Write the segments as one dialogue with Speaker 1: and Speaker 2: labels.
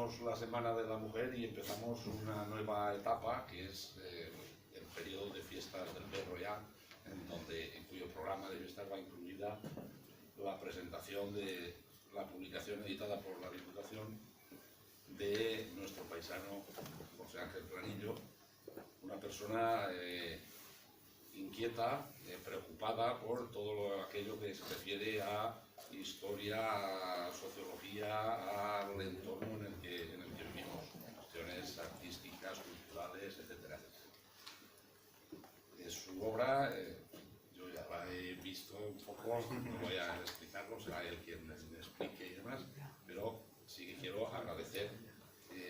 Speaker 1: terminamos la Semana de la Mujer y empezamos una nueva etapa, que es el periodo de fiestas del Perro ya, en cuyo programa de fiestas va incluida la presentación de la publicación editada por la Diputación de nuestro paisano José Ángel Planillo, una persona inquieta, preocupada por todo aquello que se refiere a historia, a sociología, al entorno en el que vivimos, cuestiones artísticas, culturales, etcétera, etcétera. Su obra, yo ya la he visto un poco, no voy a explicarlo, será él quien me explique y demás, pero sí que quiero agradecer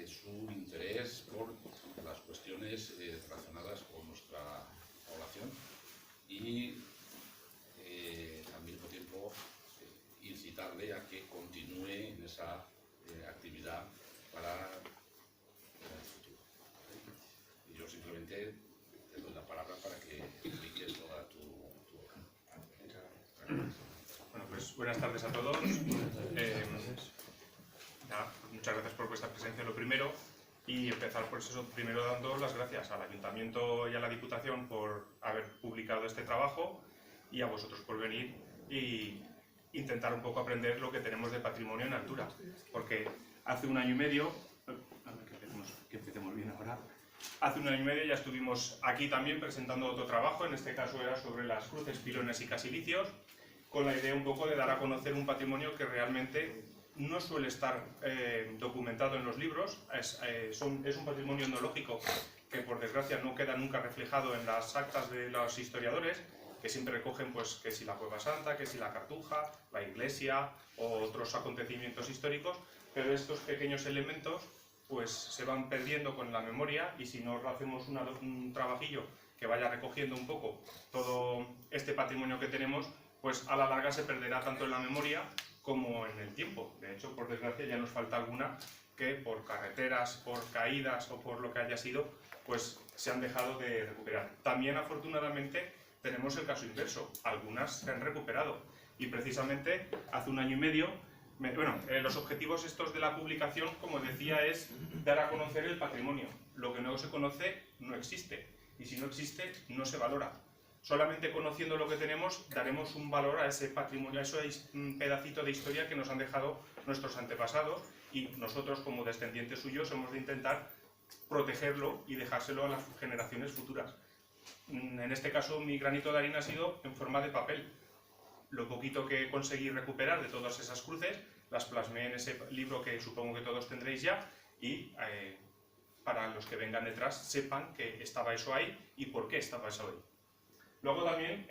Speaker 1: su interés por las cuestiones relacionadas con nuestra población y al mismo tiempo incitarle a que continúe en esa actividad para el futuro. Y yo simplemente te doy la palabra para que expliques toda tu obra.
Speaker 2: Muchas gracias. Bueno, pues buenas tardes a todos. Muchas gracias por vuestra presencia, lo primero, y empezar por eso, primero dando las gracias al Ayuntamiento y a la Diputación por haber publicado este trabajo y a vosotros por venir y intentar un poco aprender lo que tenemos de patrimonio en altura, porque hace un año y medio, a ver que empecemos bien ahora, hace un año y medio ya estuvimos aquí también presentando otro trabajo, en este caso era sobre las cruces, pilones y casilicios, con la idea un poco de dar a conocer un patrimonio que realmente no suele estar documentado en los libros, es un patrimonio etnológico que por desgracia no queda nunca reflejado en las actas de los historiadores, que siempre recogen pues que si la Cueva Santa, que si la Cartuja, la iglesia o otros acontecimientos históricos, pero estos pequeños elementos pues se van perdiendo con la memoria y si no hacemos un trabajillo que vaya recogiendo un poco todo este patrimonio que tenemos, pues a la larga se perderá tanto en la memoria como en el tiempo. De hecho, por desgracia ya nos falta alguna que por carreteras, por caídas o por lo que haya sido, pues se han dejado de recuperar. También afortunadamente tenemos el caso inverso, algunas se han recuperado y precisamente hace un año y medio, los objetivos estos de la publicación, como decía, es dar a conocer el patrimonio. Lo que no se conoce no existe y si no existe no se valora. Solamente conociendo lo que tenemos daremos un valor a ese patrimonio, a ese pedacito de historia que nos han dejado nuestros antepasados y nosotros como descendientes suyos hemos de intentar protegerlo y dejárselo a las generaciones futuras. En este caso mi granito de arena ha sido en forma de papel. Lo poquito que conseguí recuperar de todas esas cruces las plasmé en ese libro que supongo que todos tendréis ya y para los que vengan detrás sepan que estaba eso ahí y por qué estaba eso ahí. Luego también,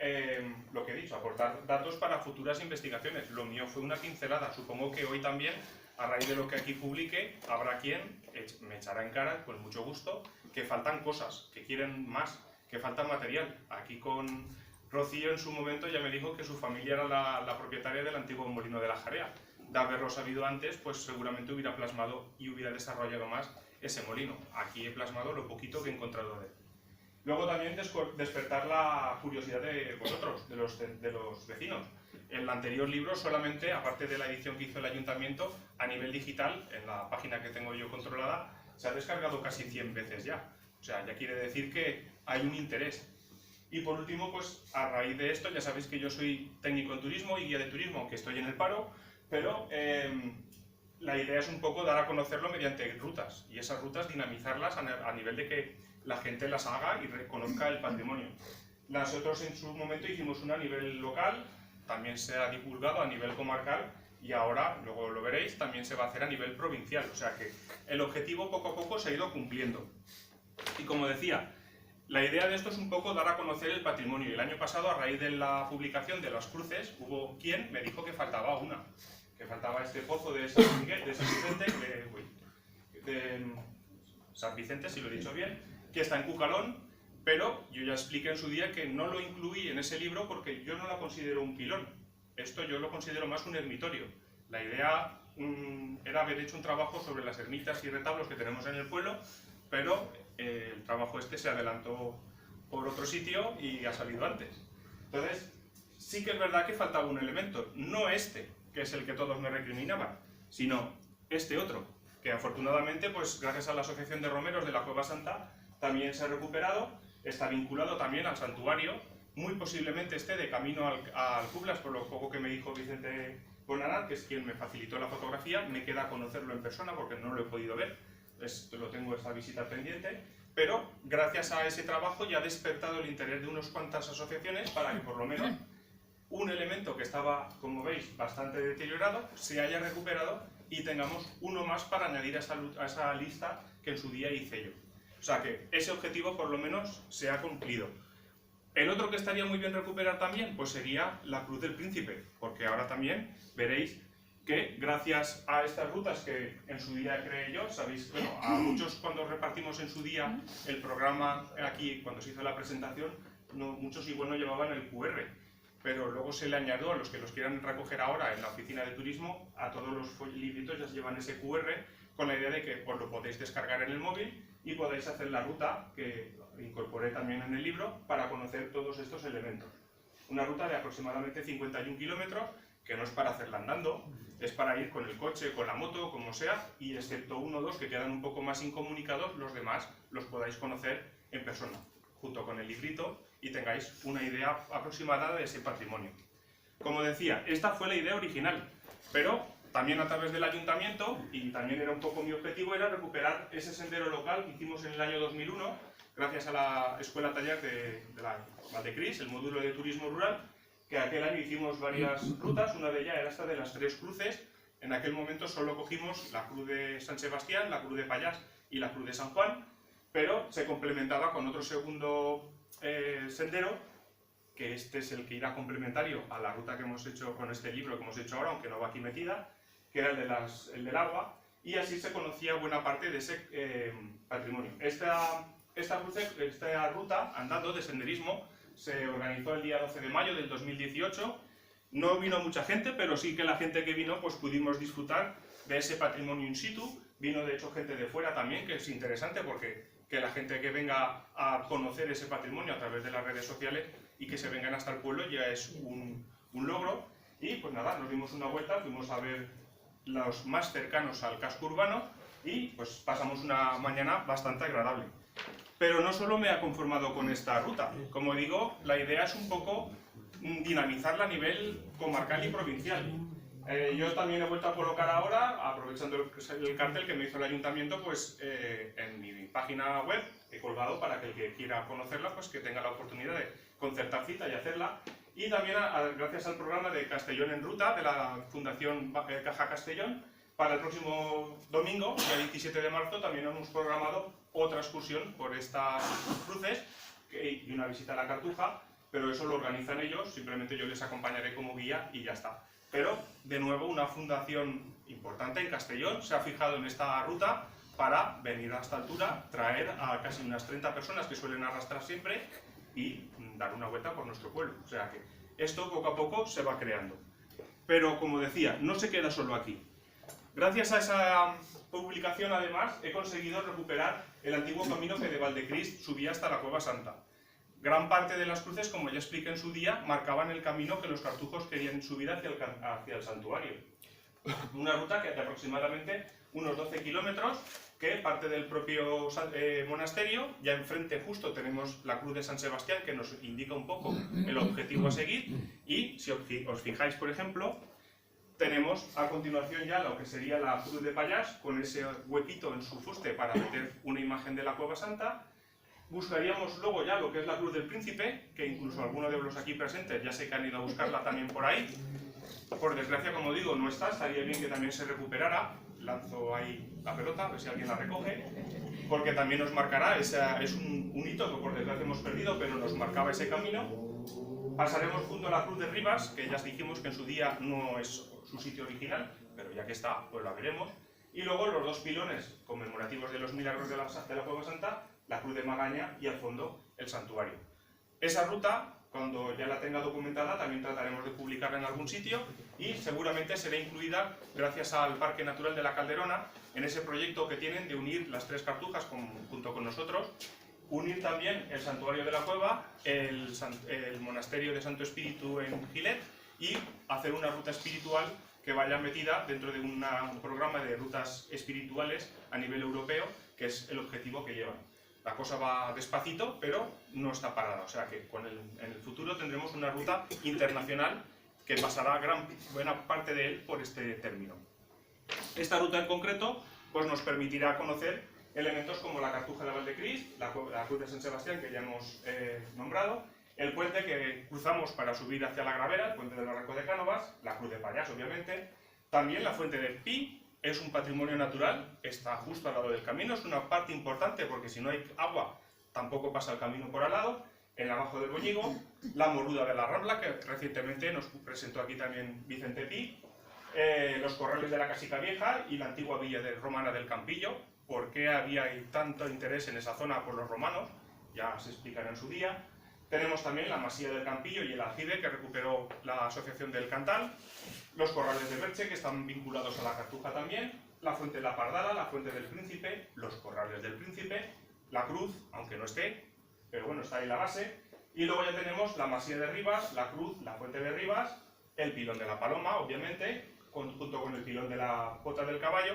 Speaker 2: lo que he dicho, aportar datos para futuras investigaciones. Lo mío fue una pincelada. Supongo que hoy también, a raíz de lo que aquí publique, habrá quien me echará en cara, con mucho gusto, que faltan cosas, que quieren más, que falta material. Aquí con Rocío en su momento ya me dijo que su familia era la propietaria del antiguo molino de la Jarea. De haberlo sabido antes, pues seguramente hubiera plasmado y hubiera desarrollado más ese molino. Aquí he plasmado lo poquito que he encontrado de él. Luego también despertar la curiosidad de vosotros, de los vecinos. En el anterior libro solamente, aparte de la edición que hizo el Ayuntamiento, a nivel digital, en la página que tengo yo controlada, se ha descargado casi 100 veces ya. O sea, ya quiere decir que hay un interés. Y por último, pues a raíz de esto, ya sabéis que yo soy técnico en turismo y guía de turismo, aunque estoy en el paro, pero la idea es un poco dar a conocerlo mediante rutas, y esas rutas dinamizarlas a nivel de que la gente las haga y reconozca el patrimonio. Nosotros en su momento hicimos una a nivel local, también se ha divulgado a nivel comarcal y ahora, luego lo veréis, también se va a hacer a nivel provincial. O sea que el objetivo poco a poco se ha ido cumpliendo. Y como decía, la idea de esto es un poco dar a conocer el patrimonio. Y el año pasado, a raíz de la publicación de las cruces, hubo quien me dijo que faltaba una, que faltaba este pozo de San Vicente, si lo he dicho bien, que está en Cucalón, pero yo ya expliqué en su día que no lo incluí en ese libro porque yo no la considero un pilón. Esto yo lo considero más un ermitorio. La idea era haber hecho un trabajo sobre las ermitas y retablos que tenemos en el pueblo, pero el trabajo este se adelantó por otro sitio y ha salido antes. Entonces, sí que es verdad que faltaba un elemento, no este, que es el que todos me recriminaban, sino este otro. que afortunadamente, pues gracias a la Asociación de Romeros de la Cueva Santa, también se ha recuperado, está vinculado también al santuario, muy posiblemente esté de camino al Cublas, por lo poco que me dijo Vicente Bonanar, que es quien me facilitó la fotografía. Me queda conocerlo en persona porque no lo he podido ver, lo tengo esta visita pendiente, pero gracias a ese trabajo ya ha despertado el interés de unas cuantas asociaciones para que por lo menos un elemento que estaba, como veis, bastante deteriorado, se haya recuperado y tengamos uno más para añadir a esa lista que en su día hice yo. O sea que ese objetivo por lo menos se ha cumplido. El otro que estaría muy bien recuperar también, pues sería la Cruz del Príncipe, porque ahora también veréis que gracias a estas rutas que en su día creé yo, sabéis, bueno, a muchos cuando repartimos en su día el programa aquí, cuando se hizo la presentación, muchos igual no llevaban el QR, pero luego se le añadió a los que los quieran recoger ahora en la oficina de turismo, a todos los libritos ya se llevan ese QR, con la idea de que pues, lo podéis descargar en el móvil y podáis hacer la ruta que incorporé también en el libro para conocer todos estos elementos. Una ruta de aproximadamente 51 kilómetros, que no es para hacerla andando, es para ir con el coche, con la moto, como sea, y excepto uno o dos que quedan un poco más incomunicados, los demás los podáis conocer en persona, junto con el librito, y tengáis una idea aproximada de ese patrimonio. Como decía, esta fue la idea original, pero también a través del ayuntamiento, y también era un poco mi objetivo, era recuperar ese sendero local que hicimos en el año 2001, gracias a la Escuela Taller de la Valdecris, el módulo de turismo rural, que aquel año hicimos varias rutas. Una de ellas era esta de las 3 cruces. En aquel momento solo cogimos la Cruz de San Sebastián, la Cruz de Pallás y la Cruz de San Juan, pero se complementaba con otro segundo sendero, que este es el que irá complementario a la ruta que hemos hecho con este libro que hemos hecho ahora, aunque no va aquí metida, que era el del agua, y así se conocía buena parte de ese patrimonio. Esta ruta andando de senderismo se organizó el día 12 de mayo del 2018. No vino mucha gente, pero sí que la gente que vino pues pudimos disfrutar de ese patrimonio in situ. Vino de hecho gente de fuera también, que es interesante porque que la gente que venga a conocer ese patrimonio a través de las redes sociales y que se vengan hasta el pueblo ya es un logro. Y pues nada, nos dimos una vuelta, fuimos a ver los más cercanos al casco urbano y pues pasamos una mañana bastante agradable. Pero no solo me ha conformado con esta ruta. Como digo, la idea es un poco dinamizarla a nivel comarcal y provincial. Yo también he vuelto a colocar ahora, aprovechando el cartel que me hizo el ayuntamiento, pues en mi página web he colgado para que el que quiera conocerla, pues que tenga la oportunidad de concertar cita y hacerla. Y también gracias al programa de Castellón en Ruta de la Fundación Caja Castellón, para el próximo domingo, el 17 de marzo, también hemos programado otra excursión por estas cruces y una visita a la Cartuja, pero eso lo organizan ellos, simplemente yo les acompañaré como guía y ya está. Pero, de nuevo, una fundación importante en Castellón se ha fijado en esta ruta para venir a esta altura, traer a casi unas 30 personas que suelen arrastrar siempre y dar una vuelta por nuestro pueblo. O sea que esto poco a poco se va creando. Pero, como decía, no se queda solo aquí. Gracias a esa publicación, además, he conseguido recuperar el antiguo camino que de Valdecris subía hasta la Cueva Santa. Gran parte de las cruces, como ya expliqué en su día, marcaban el camino que los cartujos querían subir hacia el santuario. Una ruta que de aproximadamente unos 12 kilómetros, que parte del propio monasterio. Ya enfrente justo tenemos la Cruz de San Sebastián, que nos indica un poco el objetivo a seguir. Y si os fijáis, por ejemplo, tenemos a continuación ya lo que sería la Cruz de Pallás, con ese huequito en su fuste para meter una imagen de la Cueva Santa. Buscaríamos luego ya lo que es la Cruz del Príncipe, que incluso algunos de los aquí presentes ya sé que han ido a buscarla también por ahí. Por desgracia, como digo, no está, estaría bien que también se recuperara. Lanzo ahí la pelota, a ver si alguien la recoge, porque también nos marcará, es un hito que por desgracia hemos perdido, pero nos marcaba ese camino. Pasaremos junto a la Cruz de Rivas, que ya dijimos que en su día no es su sitio original, pero ya que está, pues la veremos. Y luego los 2 pilones conmemorativos de los milagros de la Cueva Santa, la Cruz de Magaña y al fondo el santuario. Esa ruta, cuando ya la tenga documentada, también trataremos de publicarla en algún sitio y seguramente será incluida, gracias al Parque Natural de la Calderona, en ese proyecto que tienen de unir las 3 cartujas junto con nosotros, unir también el santuario de la cueva, el monasterio de Santo Espíritu en Gilet y hacer una ruta espiritual que que vaya metida dentro de un programa de rutas espirituales a nivel europeo, que es el objetivo que llevan. La cosa va despacito, pero no está parada, o sea que en el futuro tendremos una ruta internacional que pasará buena parte de él por este término. Esta ruta en concreto pues nos permitirá conocer elementos como la Cartuja de Valdecrist, la Cruz de San Sebastián, que ya hemos nombrado, el puente que cruzamos para subir hacia la Gravera, el puente del Barranco de Cánovas, la Cruz de Payas, obviamente, también la Fuente del Pi. Es un patrimonio natural, está justo al lado del camino, es una parte importante porque si no hay agua tampoco pasa el camino por al lado. En el Abajo del Boñigo, la Moruda de la Rambla, que recientemente nos presentó aquí también Vicente Pi, los corrales de la Casica Vieja y la antigua villa romana del Campillo. ¿Por qué había tanto interés en esa zona por los romanos? Ya se explicará en su día. Tenemos también la Masía del Campillo y el aljibe que recuperó la Asociación del Cantal, los corrales de Berche, que están vinculados a la Cartuja también, la Fuente de la Pardala, la Fuente del Príncipe, los corrales del Príncipe, la Cruz, aunque no esté, pero bueno, está ahí la base, y luego ya tenemos la Masía de Rivas, la Cruz, la Fuente de Rivas, el Pilón de la Paloma, obviamente, junto con el Pilón de la Pota del Caballo,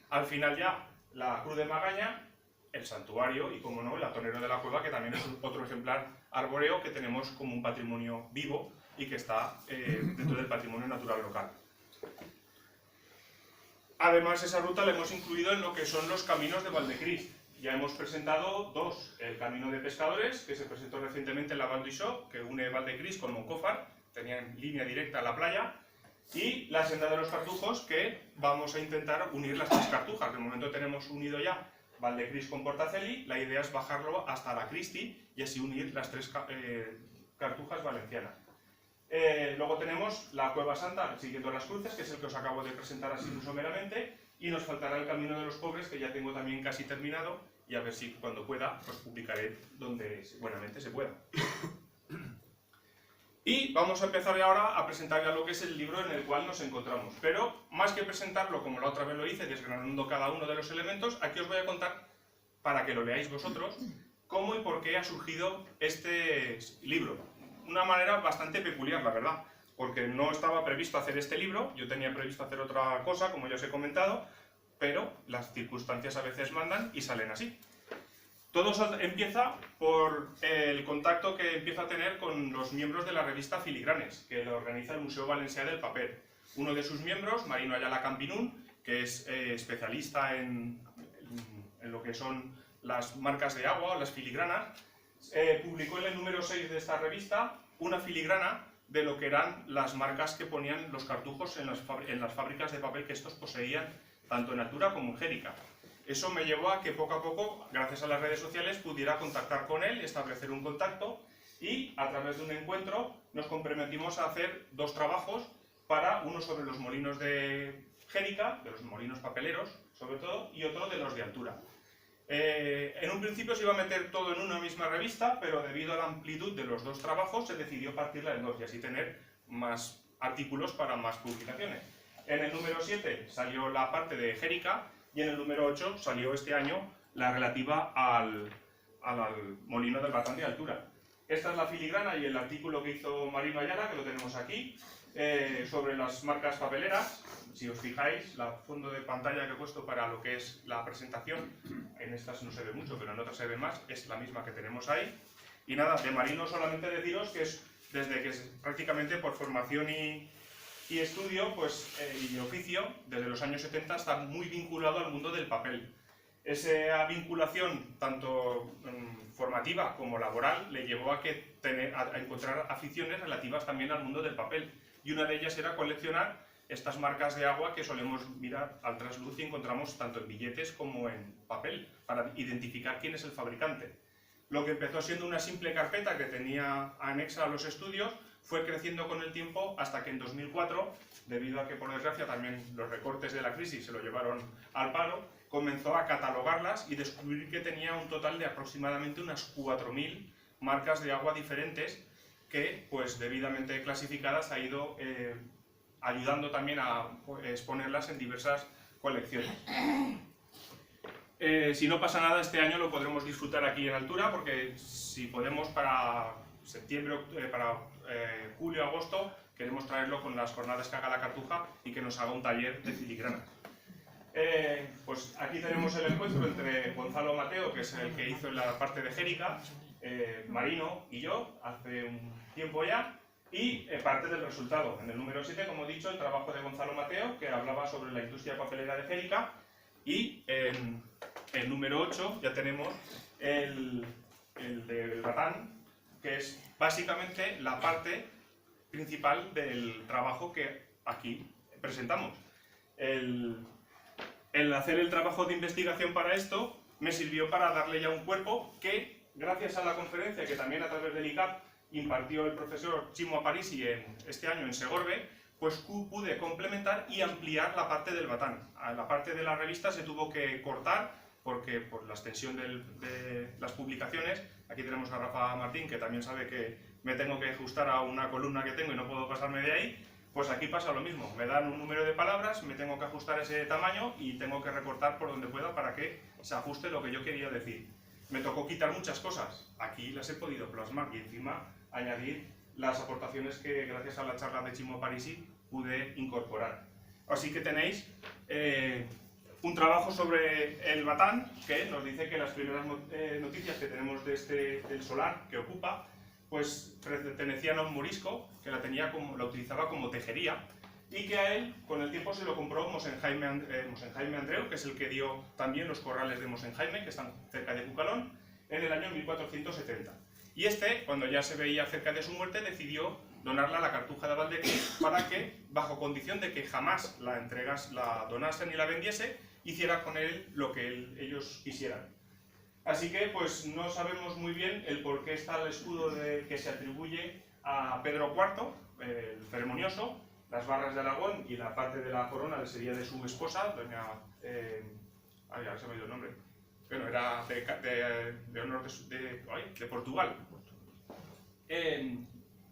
Speaker 2: al final ya la Cruz de Magaña, el santuario y, como no, el atonero de la cueva, que también es otro ejemplar arbóreo que tenemos como un patrimonio vivo y que está dentro del patrimonio natural local. Además, esa ruta la hemos incluido en lo que son los caminos de Valdecrist. Ya hemos presentado dos: el Camino de Pescadores, que se presentó recientemente en la Val d'Ixó, que une Valdecrist con Moncófar, tenía en línea directa a la playa, y la Senda de los Cartujos, que vamos a intentar unir las tres cartujas. De momento tenemos unido ya Valdecrist con Portaceli, la idea es bajarlo hasta la Cristi y así unir las tres cartujas valencianas. Luego tenemos la Cueva Santa, siguiendo las cruces, que es el que os acabo de presentar así muy someramente, y nos faltará el Camino de los Pobres, que ya tengo también casi terminado, y a ver si cuando pueda, pues publicaré donde buenamente se pueda. Y vamos a empezar ahora a presentar ya lo que es el libro en el cual nos encontramos. Pero más que presentarlo, como la otra vez lo hice, desgranando cada uno de los elementos, aquí os voy a contar, para que lo leáis vosotros, cómo y por qué ha surgido este libro. Una manera bastante peculiar, la verdad, porque no estaba previsto hacer este libro, yo tenía previsto hacer otra cosa, como ya os he comentado, pero las circunstancias a veces mandan y salen así. Todo empieza por el contacto que empiezo a tener con los miembros de la revista Filigranes, que lo organiza el Museo Valencià del Papel. Uno de sus miembros, Marino Ayala Campinún, que es especialista en lo que son las marcas de agua o las filigranas, publicó en el número 6 de esta revista una filigrana de lo que eran las marcas que ponían los cartujos en las fábricas de papel que estos poseían, tanto en Altura como en Xérica. Eso me llevó a que poco a poco, gracias a las redes sociales, pudiera contactar con él, establecer un contacto, y a través de un encuentro nos comprometimos a hacer dos trabajos, uno sobre los molinos de Xérica, de los molinos papeleros sobre todo, y otro de los de Altura. En un principio se iba a meter todo en una misma revista, pero debido a la amplitud de los dos trabajos se decidió partirla en dos y así tener más artículos para más publicaciones. En el número 7 salió la parte de Xérica, y en el número 8 salió este año la relativa al molino del Batán de Altura. Esta es la filigrana y el artículo que hizo Marino Ayala, que lo tenemos aquí, sobre las marcas papeleras. Si os fijáis, la fondo de pantalla que he puesto para lo que es la presentación, en estas no se ve mucho, pero en otras se ve más, es la misma que tenemos ahí. Y nada, de Marino solamente deciros que es desde que prácticamente por formación y estudio, pues, y oficio, desde los años 70 está muy vinculado al mundo del papel. Esa vinculación, tanto formativa como laboral, le llevó a encontrar aficiones relativas también al mundo del papel. Y una de ellas era coleccionar estas marcas de agua que solemos mirar al trasluz y encontramos tanto en billetes como en papel, para identificar quién es el fabricante. Lo que empezó siendo una simple carpeta que tenía anexa a los estudios, fue creciendo con el tiempo hasta que en 2004, debido a que por desgracia también los recortes de la crisis se lo llevaron al paro, comenzó a catalogarlas y descubrir que tenía un total de aproximadamente unas 4.000 marcas de agua diferentes que, pues debidamente clasificadas, ha ido ayudando también a exponerlas en diversas colecciones. Si no pasa nada, este año lo podremos disfrutar aquí en Altura, porque si podemos para septiembre, para julio, agosto, queremos traerlo con las jornadas que haga la Cartuja y que nos haga un taller de filigrana. Pues aquí tenemos el encuentro entre Gonzalo Mateo, que es el que hizo la parte de Jérica, Marino y yo, hace un tiempo ya, y parte del resultado. En el número 7, como he dicho, el trabajo de Gonzalo Mateo, que hablaba sobre la industria papelera de Jérica, y en el número 8 ya tenemos el del batán, que es básicamente la parte principal del trabajo que aquí presentamos. El hacer el trabajo de investigación para esto me sirvió para darle ya un cuerpo que, gracias a la conferencia que también a través del ICAP impartió el profesor Chimo Aparici este año en Segorbe, pues pude complementar y ampliar la parte del batán. La parte de la revista se tuvo que cortar porque por la extensión de las publicaciones, aquí tenemos a Rafa Martín, que también sabe que me tengo que ajustar a una columna que tengo y no puedo pasarme de ahí, pues aquí pasa lo mismo. Me dan un número de palabras, me tengo que ajustar a ese tamaño y tengo que recortar por donde pueda para que se ajuste lo que yo quería decir. Me tocó quitar muchas cosas, aquí las he podido plasmar y encima añadir las aportaciones que gracias a la charla de Chimo Aparici pude incorporar. Así que tenéis un trabajo sobre el batán que nos dice que las primeras noticias que tenemos de del solar que ocupa pues pertenecían a un morisco que la utilizaba como tejería y que a él con el tiempo se lo compró Mosén Jaime Andreu, que es el que dio también los corrales de Mosén Jaime, que están cerca de Cucalón, en el año 1470. Y cuando ya se veía cerca de su muerte, decidió donarla a la Cartuja de Valdecrist para que, bajo condición de que jamás la donasen ni la vendiese, hiciera con él lo que ellos quisieran. Así que pues no sabemos muy bien el por qué está el escudo que se atribuye a Pedro IV, el ceremonioso, las barras de Aragón y la parte de la corona sería de su esposa, doña... ahora se me ha ido el nombre. Bueno, era de honor de Portugal.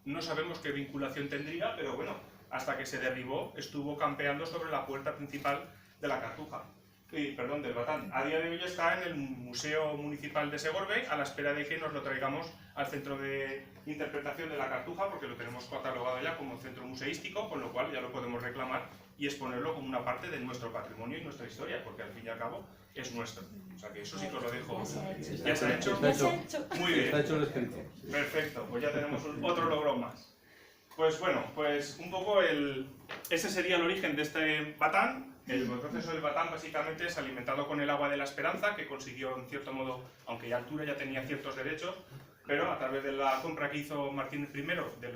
Speaker 2: No sabemos qué vinculación tendría, pero bueno, hasta que se derribó estuvo campeando sobre la puerta principal de la Cartuja. Del batán. A día de hoy está en el Museo Municipal de Segorbe a la espera de que nos lo traigamos al Centro de Interpretación de la Cartuja, porque lo tenemos catalogado ya como centro museístico, con lo cual ya lo podemos reclamar y exponerlo como una parte de nuestro patrimonio y nuestra historia, porque al fin y al cabo es nuestro. O sea que eso sí que os lo dejo. ¿Ya se ha hecho? Muy bien.
Speaker 3: Está hecho el escrito.
Speaker 2: Perfecto, pues ya tenemos otro logro más. Pues bueno, pues un poco ese sería el origen de este batán. El proceso del batán básicamente es alimentado con el agua de la esperanza, que consiguió en cierto modo, aunque ya altura ya tenía ciertos derechos, pero a través de la compra que hizo Martínez I de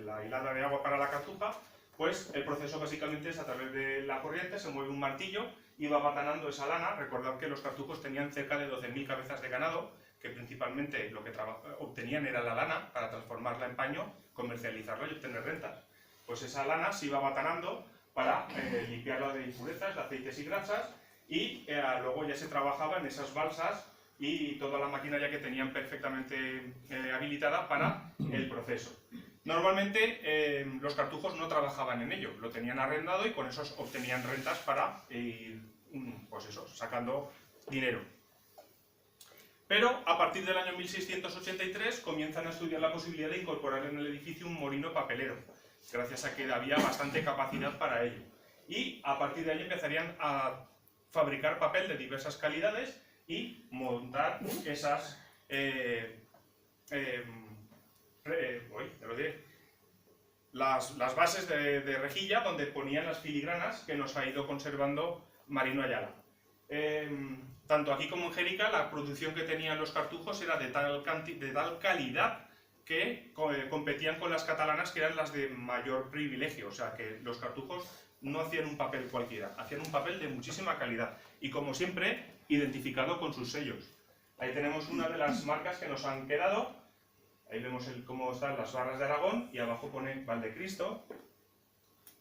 Speaker 2: la hilada de agua para la Cartuja, pues el proceso básicamente es a través de la corriente, se mueve un martillo y va batanando esa lana. Recordad que los cartujos tenían cerca de 12.000 cabezas de ganado, que principalmente lo que obtenían era la lana para transformarla en paño, comercializarla y obtener rentas. Pues esa lana se iba batanando para limpiarla de impurezas, de aceites y grasas, y luego ya se trabajaba en esas balsas y toda la maquinaria que tenían perfectamente habilitada para el proceso. Normalmente los cartujos no trabajaban en ello, lo tenían arrendado y con eso obtenían rentas para ir, pues eso, sacando dinero. Pero a partir del año 1683 comienzan a estudiar la posibilidad de incorporar en el edificio un molino papelero, gracias a que había bastante capacidad para ello. Y a partir de ahí empezarían a fabricar papel de diversas calidades y montar esas las bases de rejilla donde ponían las filigranas que nos ha ido conservando Marino Ayala. Tanto aquí como en Jérica, la producción que tenían los cartujos era de tal calidad que competían con las catalanas, que eran las de mayor privilegio. O sea, que los cartujos no hacían un papel cualquiera, hacían un papel de muchísima calidad. Y como siempre, identificado con sus sellos. Ahí tenemos una de las marcas que nos han quedado. Ahí vemos cómo están las barras de Aragón y abajo pone Valdecristo.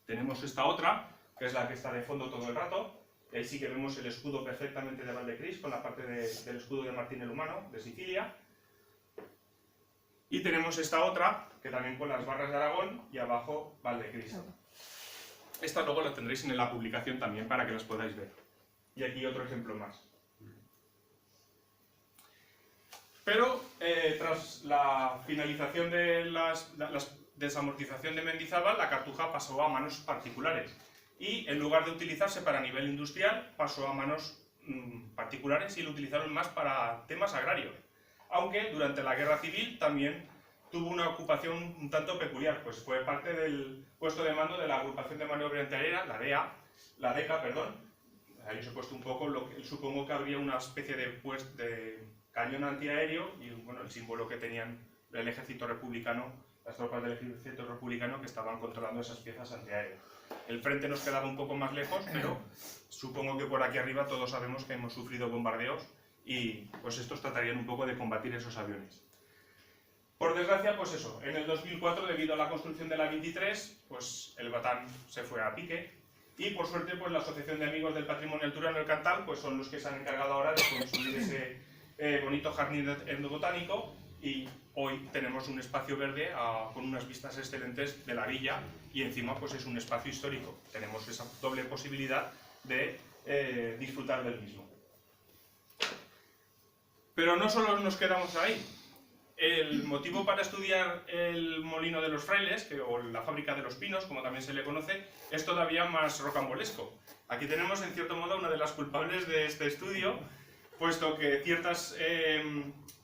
Speaker 2: Tenemos esta otra, que es la que está de fondo todo el rato. Y ahí sí que vemos el escudo perfectamente de Valdecrist, con la parte del escudo de Martín el Humano, de Sicilia. Y tenemos esta otra, que también con las barras de Aragón y abajo Valdecrist. Esta luego la tendréis en la publicación también para que las podáis ver. Y aquí otro ejemplo más. Pero tras la finalización de desamortización de Mendizábal, la Cartuja pasó a manos particulares y en lugar de utilizarse para nivel industrial, pasó a manos particulares y lo utilizaron más para temas agrarios. Aunque durante la Guerra Civil también tuvo una ocupación un tanto peculiar, pues fue parte del puesto de mando de la Agrupación de Maniobra Antiaérea, la DECA, perdón. Ahí os he puesto un poco, supongo que habría una especie de cañón antiaéreo y bueno, el símbolo que tenían el ejército republicano, las tropas del ejército republicano que estaban controlando esas piezas antiaéreas. El frente nos quedaba un poco más lejos, pero supongo que por aquí arriba todos sabemos que hemos sufrido bombardeos y pues estos tratarían un poco de combatir esos aviones. Por desgracia, pues eso, en el 2004, debido a la construcción de la 23, pues el Batán se fue a pique y por suerte pues la Asociación de Amigos del Patrimonio Alturano del Cantal pues son los que se han encargado ahora de construir ese bonito jardín etnobotánico y hoy tenemos un espacio verde con unas vistas excelentes de la villa y encima pues es un espacio histórico. Tenemos esa doble posibilidad de disfrutar del mismo. Pero no solo nos quedamos ahí. El motivo para estudiar el Molino de los Frailes, o la Fábrica de los Pinos, como también se le conoce, es todavía más rocambolesco. Aquí tenemos, en cierto modo, una de las culpables de este estudio, puesto que ciertas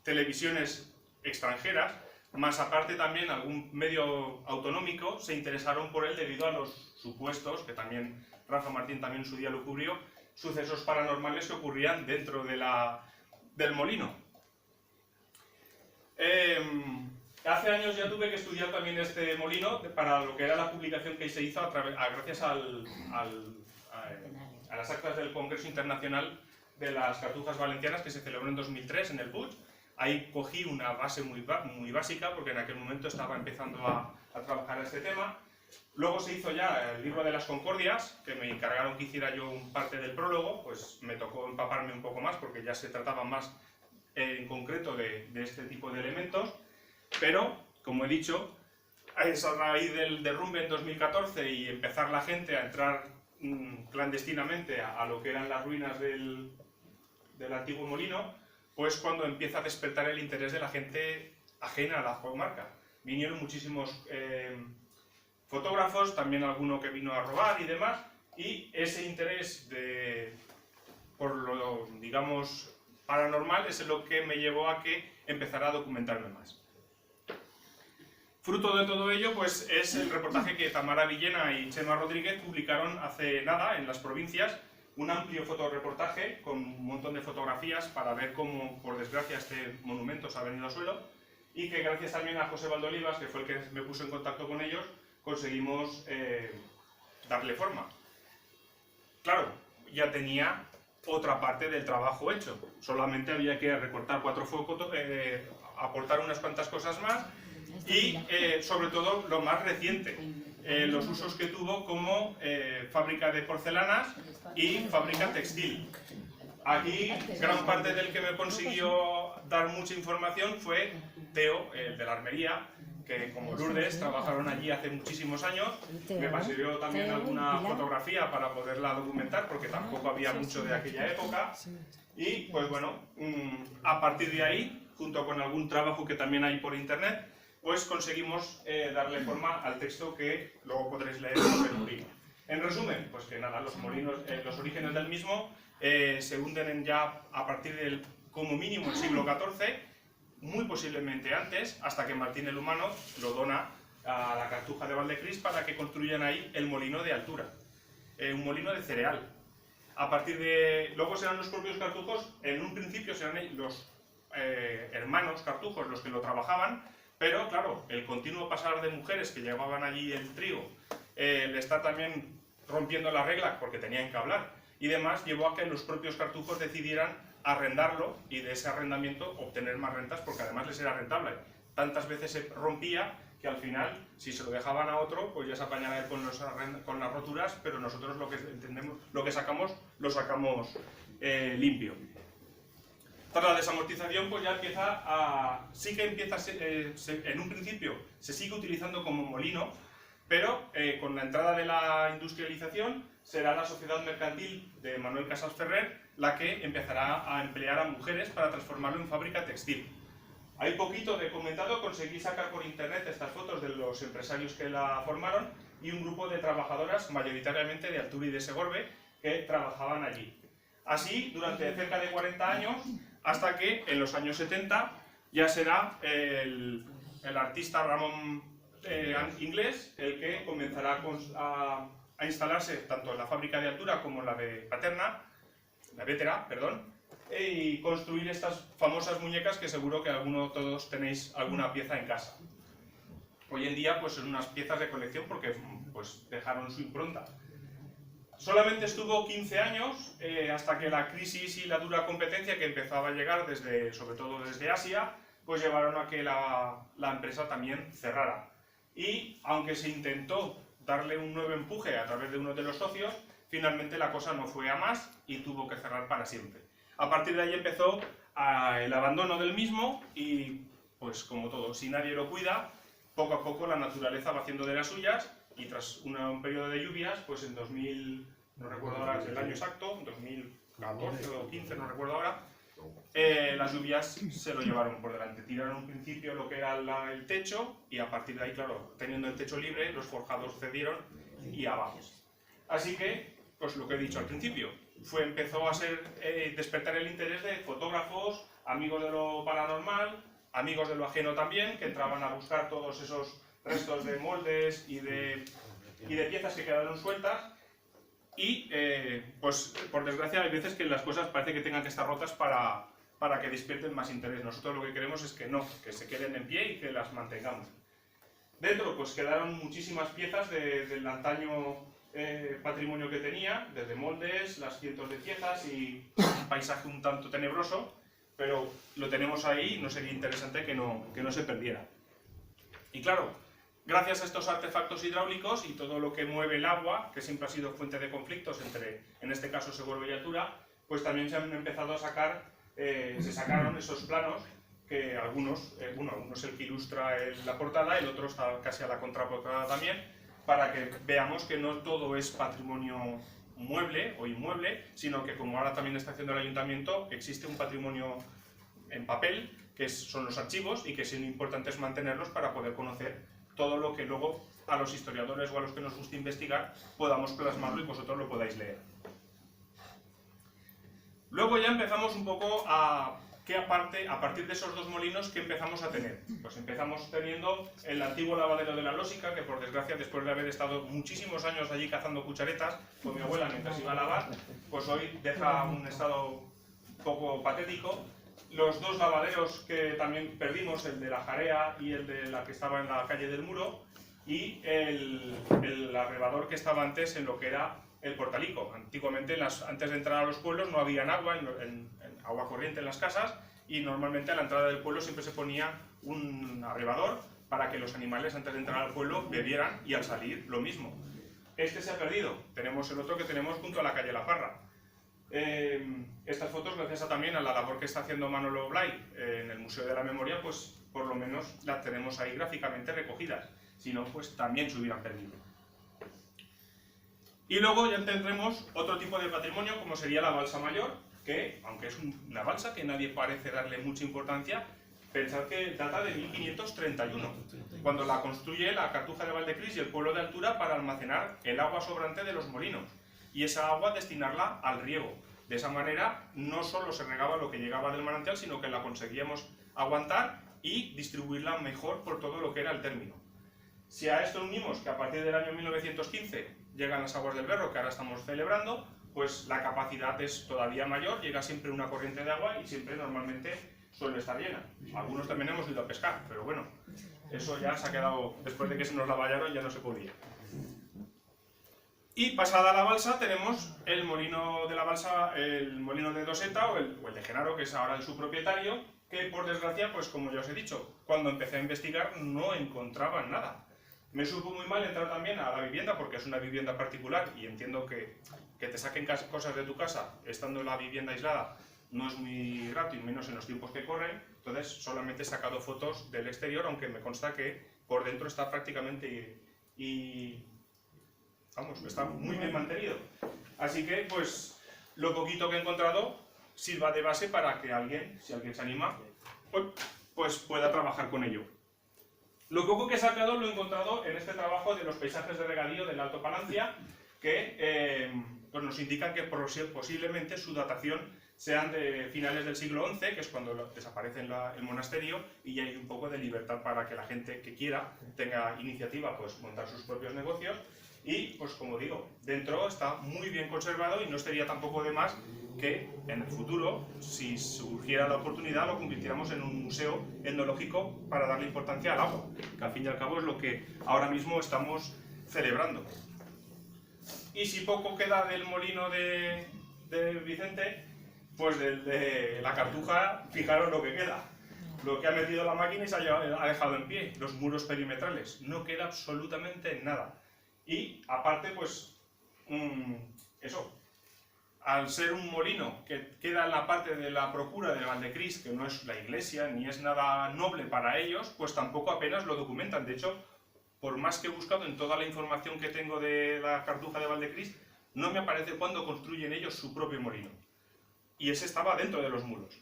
Speaker 2: televisiones extranjeras, más aparte también algún medio autonómico, se interesaron por él debido a los supuestos, que también Rafa Martín también en su día lo cubrió, sucesos paranormales que ocurrían dentro del molino. Hace años ya tuve que estudiar también este molino para lo que era la publicación que se hizo gracias a las actas del Congreso Internacional de las Cartujas Valencianas que se celebró en 2003 en el Puig. Ahí cogí una base muy básica porque en aquel momento estaba empezando a trabajar este tema. Luego se hizo ya el libro de las Concordias, que me encargaron que hiciera yo parte del prólogo, pues me tocó empaparme un poco más porque ya se trataba más en concreto de este tipo de elementos, pero, como he dicho, es a raíz del derrumbe en 2014 y empezar la gente a entrar clandestinamente a lo que eran las ruinas del antiguo molino, pues cuando empieza a despertar el interés de la gente ajena a la comarca. Vinieron muchísimos fotógrafos, también alguno que vino a robar y demás, y ese interés por lo, digamos, paranormal es lo que me llevó a que empezara a documentarme más. Fruto de todo ello, pues es el reportaje que Tamara Villena y Chema Rodríguez publicaron hace nada en las provincias, un amplio fotoreportaje con un montón de fotografías para ver cómo, por desgracia, este monumento se ha venido al suelo y que gracias también a José Valdolivas, que fue el que me puso en contacto con ellos, conseguimos darle forma. Claro, ya tenía otra parte del trabajo hecho, solamente había que recortar 4 focos, aportar unas cuantas cosas más y sobre todo lo más reciente, los usos que tuvo como fábrica de porcelanas y fábrica textil. Aquí gran parte del que me consiguió dar mucha información fue Teo, el de la armería, que como Lourdes trabajaron allí hace muchísimos años. Me paseó también alguna fotografía para poderla documentar porque tampoco había mucho de aquella época y pues bueno, a partir de ahí, junto con algún trabajo que también hay por internet, pues conseguimos darle forma al texto que luego podréis leer sobre el molino. En resumen, pues que nada, los molinos, los orígenes del mismo se hunden ya a partir del, como mínimo, el siglo XIV, muy posiblemente antes, hasta que Martín el Humano lo dona a la Cartuja de Valdecris para que construyan ahí el molino de altura, un molino de cereal. A partir de... Luego serán los propios cartujos, en un principio serán los hermanos cartujos los que lo trabajaban, pero claro, el continuo pasar de mujeres que llevaban allí el trigo, el estar también rompiendo la regla porque tenían que hablar y demás, llevó a que los propios cartujos decidieran arrendarlo y de ese arrendamiento obtener más rentas porque además les era rentable. Tantas veces se rompía que al final, si se lo dejaban a otro, pues ya se apañaba él con las roturas, pero nosotros lo que entendemos, lo que sacamos, lo sacamos limpio. Tras la desamortización, pues ya empieza a... Sí que empieza en un principio se sigue utilizando como molino, pero con la entrada de la industrialización será la sociedad mercantil de Manuel Casals Ferrer la que empezará a emplear a mujeres para transformarlo en fábrica textil. Hay poquito documentado, conseguí sacar por internet estas fotos de los empresarios que la formaron y un grupo de trabajadoras, mayoritariamente de Altura y de Segorbe, que trabajaban allí. Así, durante cerca de 40 años, hasta que en los años 70 ya será el artista Ramón Inglés el que comenzará a instalarse tanto en la fábrica de Altura como en la de Vétera, y construir estas famosas muñecas que seguro que todos tenéis alguna pieza en casa. Hoy en día pues son unas piezas de colección porque pues dejaron su impronta. Solamente estuvo 15 años hasta que la crisis y la dura competencia que empezaba a llegar sobre todo desde Asia, pues llevaron a que la empresa también cerrara. Y aunque se intentó darle un nuevo empuje a través de uno de los socios, finalmente la cosa no fue a más y tuvo que cerrar para siempre. A partir de ahí empezó el abandono del mismo y, pues como todo, si nadie lo cuida, poco a poco la naturaleza va haciendo de las suyas y tras un periodo de lluvias, pues en 2000, no recuerdo ahora el año exacto, 2014 o 2015, no recuerdo ahora, las lluvias se lo llevaron por delante. Tiraron un principio lo que era el techo y a partir de ahí, claro, teniendo el techo libre, los forjados cedieron y abajo. Así que, pues lo que he dicho al principio, empezó a despertar el interés de fotógrafos, amigos de lo paranormal, amigos de lo ajeno también, que entraban a buscar todos esos restos de moldes y de piezas que quedaron sueltas. Y, pues, por desgracia, hay veces que las cosas parece que tengan que estar rotas para que despierten más interés. Nosotros lo que queremos es que no, que se queden en pie y que las mantengamos. Dentro, pues, quedaron muchísimas piezas del antaño patrimonio que tenía, desde moldes, las cientos de piezas y un paisaje un tanto tenebroso, pero lo tenemos ahí y no sería interesante que no se perdiera. Y claro, gracias a estos artefactos hidráulicos y todo lo que mueve el agua, que siempre ha sido fuente de conflictos entre, en este caso, Segorbe y Altura, pues también se han empezado a se sacaron esos planos que algunos el que ilustra la portada, el otro está casi a la contraportada también, para que veamos que no todo es patrimonio mueble o inmueble, sino que como ahora también está haciendo el ayuntamiento, existe un patrimonio en papel, que son los archivos y que son importantes mantenerlos para poder conocer todo lo que luego a los historiadores o a los que nos guste investigar podamos plasmarlo y vosotros lo podáis leer. Luego ya empezamos un poco a partir de esos dos molinos, ¿qué empezamos a tener? Pues empezamos teniendo el antiguo lavadero de la Lósica, que por desgracia, después de haber estado muchísimos años allí cazando cucharetas con mi abuela mientras iba a lavar, pues hoy deja un estado un poco patético. Los dos lavaderos que también perdimos, el de la Jarea y el de la que estaba en la calle del Muro, y el arrebador que estaba antes en lo que era el Portalico. Antiguamente, antes de entrar a los pueblos, no había agua, agua corriente en las casas, y normalmente a la entrada del pueblo siempre se ponía un arrebador para que los animales antes de entrar al pueblo bebieran y al salir lo mismo. Este se ha perdido. Tenemos el otro que tenemos junto a la calle La Parra. Estas fotos, gracias también a la labor que está haciendo Manolo Blay en el Museo de la Memoria, pues por lo menos las tenemos ahí gráficamente recogidas. Si no, pues también se hubieran perdido. Y luego ya tendremos otro tipo de patrimonio, como sería la balsa mayor, que, aunque es una balsa que nadie parece darle mucha importancia, pensad que data de 1531, cuando la construye la Cartuja de Valdecris y el pueblo de Altura para almacenar el agua sobrante de los molinos, y esa agua destinarla al riego. De esa manera no solo se regaba lo que llegaba del manantial, sino que la conseguíamos aguantar y distribuirla mejor por todo lo que era el término. Si a esto unimos que a partir del año 1915 llegan las aguas del Berro, que ahora estamos celebrando, pues la capacidad es todavía mayor, llega siempre una corriente de agua y siempre normalmente suele estar llena. Algunos también hemos ido a pescar, pero bueno, eso ya se ha quedado, después de que se nos la vallaron ya no se podía. Y pasada la balsa tenemos el molino de la balsa, el molino de Doseta o el de Genaro, que es ahora el subpropietario, que por desgracia, pues como ya os he dicho, cuando empecé a investigar no encontraban nada. Me supo muy mal entrar también a la vivienda porque es una vivienda particular y entiendo que te saquen cosas de tu casa estando en la vivienda aislada no es muy grato y menos en los tiempos que corren. Entonces solamente he sacado fotos del exterior, aunque me consta que por dentro está prácticamente está muy bien mantenido. Así que pues lo poquito que he encontrado sirva de base para que alguien, si alguien se anima, pues pueda trabajar con ello. Lo poco que he sacado lo he encontrado en este trabajo de los paisajes de regadío del Alto Palancia, que pues nos indican que posiblemente su datación sean de finales del siglo XI, que es cuando desaparece el monasterio, y hay un poco de libertad para que la gente que quiera tenga iniciativa, pues montar sus propios negocios. Y, pues como digo, dentro está muy bien conservado y no sería tampoco de más que en el futuro, si surgiera la oportunidad, lo convirtiéramos en un museo etnológico para darle importancia al agua, que al fin y al cabo es lo que ahora mismo estamos celebrando. Y si poco queda del molino de Vicente, pues de la Cartuja, fijaros lo que queda. Lo que ha metido la máquina y se ha dejado en pie, los muros perimetrales. No queda absolutamente nada. Y aparte, pues, eso, al ser un molino que queda en la parte de la procura de Valdecris, que no es la iglesia ni es nada noble para ellos, pues tampoco apenas lo documentan. De hecho, por más que he buscado en toda la información que tengo de la Cartuja de Valdecris, no me aparece cuándo construyen ellos su propio molino. Y ese estaba dentro de los muros.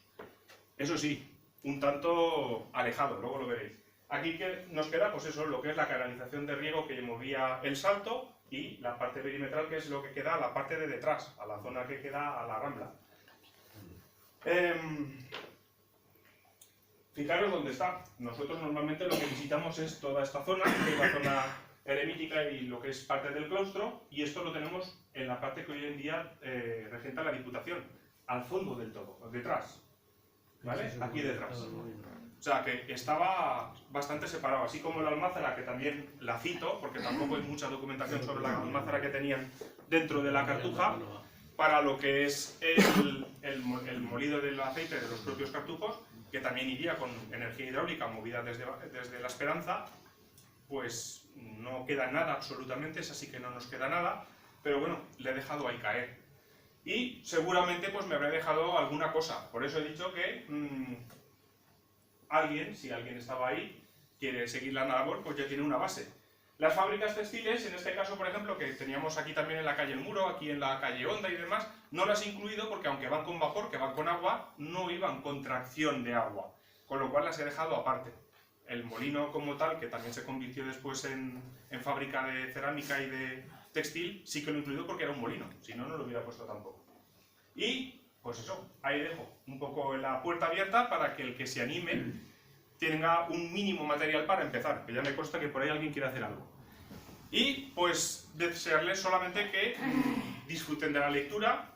Speaker 2: Eso sí, un tanto alejado, luego lo veréis. Aquí que nos queda, pues eso, lo que es la canalización de riego que movía el Salto y la parte perimetral, que es lo que queda a la parte de detrás, a la zona que queda a la Rambla. Fijaros dónde está. Nosotros normalmente lo que visitamos es toda esta zona, que es la zona eremítica y lo que es parte del claustro, y esto lo tenemos en la parte que hoy en día regenta la Diputación, al fondo del todo, detrás, ¿vale? Aquí detrás. O sea que estaba bastante separado, así como la Almázara, que también la cito, porque tampoco hay mucha documentación sobre la Almázara que tenían dentro de la Cartuja, para lo que es el molido del aceite de los propios cartujos, que también iría con energía hidráulica movida desde la Esperanza, pues no queda nada absolutamente, es así que no nos queda nada, pero bueno, le he dejado ahí caer. Y seguramente pues me habré dejado alguna cosa, por eso he dicho que si alguien estaba ahí, quiere seguir la labor, pues ya tiene una base. Las fábricas textiles, en este caso, por ejemplo, que teníamos aquí también en la calle El Muro, aquí en la calle Honda y demás, no las he incluido porque aunque van con vapor, que van con agua, no iban con tracción de agua, con lo cual las he dejado aparte. El molino como tal, que también se convirtió después en fábrica de cerámica y de textil, sí que lo he incluido porque era un molino, si no, no lo hubiera puesto tampoco. Y, pues eso, ahí dejo un poco la puerta abierta para que el que se anime tenga un mínimo material para empezar, que ya me consta que por ahí alguien quiere hacer algo. Y pues desearles solamente que disfruten de la lectura,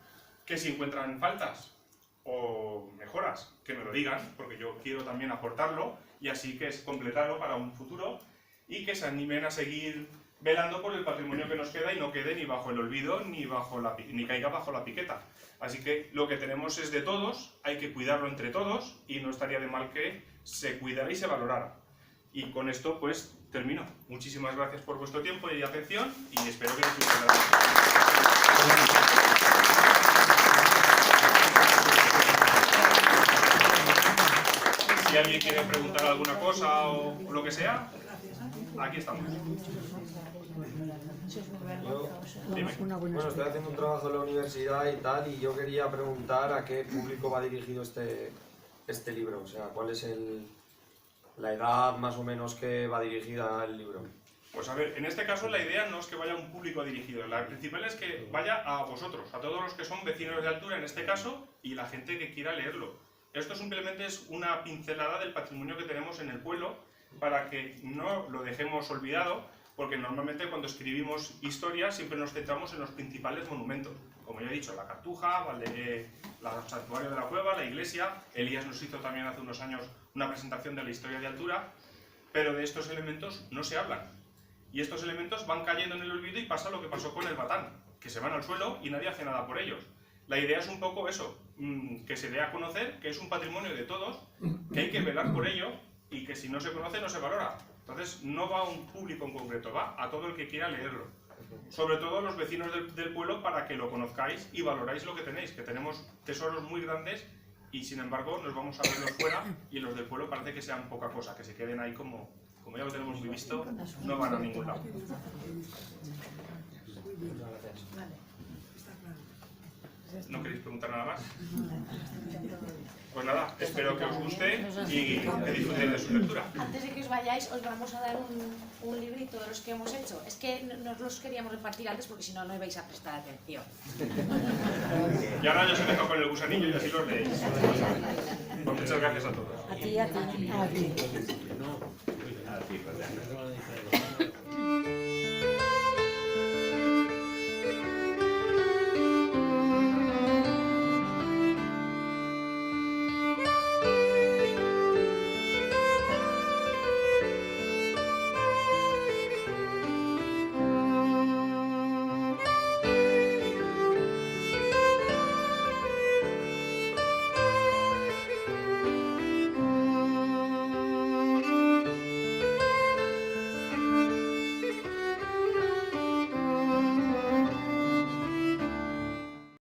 Speaker 2: que si encuentran faltas o mejoras, que me lo digan, porque yo quiero también aportarlo y así que es completarlo para un futuro, y que se animen a seguir velando por el patrimonio que nos queda y no quede ni bajo el olvido ni caiga bajo la piqueta. Así que lo que tenemos es de todos, hay que cuidarlo entre todos y no estaría de mal que se cuidara y se valorara. Y con esto pues termino. Muchísimas gracias por vuestro tiempo y atención y espero que disfruten de la Si alguien quiere preguntar alguna cosa o lo que sea, aquí estamos.
Speaker 3: Bueno, estoy haciendo un trabajo en la universidad y tal, y yo quería preguntar a qué público va dirigido este libro, o sea, cuál es la edad más o menos que va dirigida el libro.
Speaker 2: Pues a ver, en este caso la idea no es que vaya a un público dirigido, la principal es que vaya a vosotros, a todos los que son vecinos de altura en este caso, y la gente que quiera leerlo. Esto simplemente es una pincelada del patrimonio que tenemos en el pueblo, para que no lo dejemos olvidado, porque normalmente cuando escribimos historias siempre nos centramos en los principales monumentos. Como ya he dicho, la Cartuja, el Santuario de la Cueva, la iglesia. Elías nos hizo también hace unos años una presentación de la historia de altura, pero de estos elementos no se hablan. Y estos elementos van cayendo en el olvido y pasa lo que pasó con el Batán, que se van al suelo y nadie hace nada por ellos. La idea es un poco eso, que se dé a conocer que es un patrimonio de todos, que hay que velar por ello y que si no se conoce no se valora. Entonces no va a un público en concreto, va a todo el que quiera leerlo. Sobre todo a los vecinos del pueblo para que lo conozcáis y valoráis lo que tenéis, que tenemos tesoros muy grandes y sin embargo nos vamos a verlos fuera y los del pueblo parece que sean poca cosa, que se queden ahí como ya lo tenemos muy visto, no van a ningún lado. ¿No queréis preguntar nada más? Pues nada, espero que os guste y que disfrutéis de su lectura.
Speaker 4: Antes de que os vayáis, os vamos a dar un librito de los que hemos hecho. Es que no os los queríamos repartir antes porque si no, no ibais a prestar atención.
Speaker 2: Y ahora yo os dejo con el gusanillo y así los leéis. Pues muchas gracias a todos.
Speaker 5: A ti, a ti.